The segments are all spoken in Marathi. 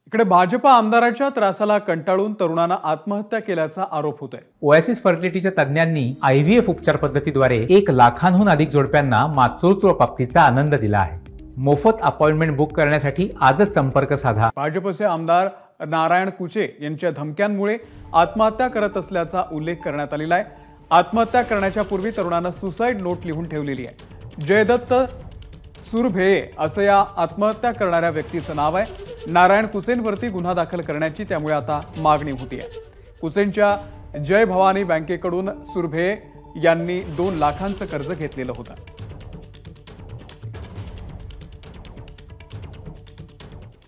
इकडे भाजपा आमदाराच्या त्रासाला कंटाळून तरुणानं आत्महत्या केल्याचा आरोप होतोय। ओएसिस फर्टिलिटीच्या तज्ञांनी आयव्हीएफ उपचार पद्धतीद्वारे 1 लाखांहून अधिक जोडप्यांना मातृत्व प्राप्तीचा आनंद दिला आहे। मोफत अपॉइंटमेंट बुक करण्यासाठी आजच संपर्क साधा। भाजपचे आमदार नारायण कुचे यांच्या धमक्यांमुळे आत्महत्या करत असल्याचा उल्लेख करण्यात आलेला आहे। आत्महत्या करण्याच्या पूर्वी तरुणानं सुसाईड नोट लिहून ठेवलेली आहे। जयदत्त सुरभे असं या आत्महत्या करणाऱ्या व्यक्तीचं नाव आहे। नारायण कुसेंवरती गुन्हा दाखल करण्याची त्यामुळे आता मागणी होती आहे। कुसेंच्या जय भवानी बँकेकडून सुरभे यांनी 2 लाखांचं कर्ज घेतलेलं होतं।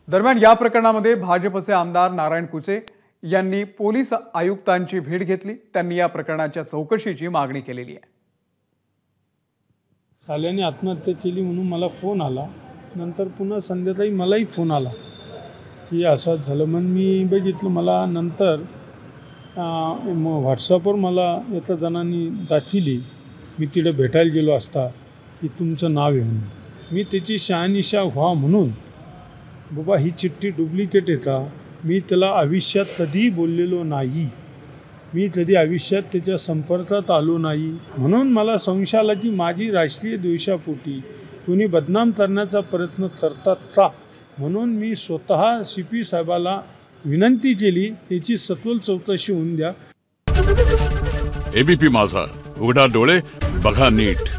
दरम्यान या प्रकरणामध्ये भाजपचे आमदार नारायण कुचे यांनी पोलीस आयुक्तांची भेट घेतली। त्यांनी या प्रकरणाच्या चौकशीची मागणी केलेली आहे। साल्याने आत्महत्या केली म्हणून मला फोन आला। नंतर पुन्हा संध्याकाळी मलाही फोन आला की असं झालं। म्हणून मी बघितलं। मला नंतर व्हॉट्सअपवर मला एका जणांनी दाखविली। मी तिथे भेटायला गेलो असता की तुमचं नाव आहे म्हणून। मी त्याची शहानिशा व्हा म्हणून बाबा ही चिठ्ठी डुप्लिकेट आहे, मी त्याला आयुष्यात कधीही बोललेलो नाही। मी कधी आयुष्यात त्याच्या संपर्कात आलो नाही। म्हणून मला संशय आला की माझी राष्ट्रीय द्वेषापोटी कोणी बदनाम करण्याचा प्रयत्न करतात का। म्हणून मी स्वतः सीपी साहेबाला विनंती केली याची सखोल चौकशी होऊन द्या। एबीपी माझा, उघडा डोळे बघा नीट।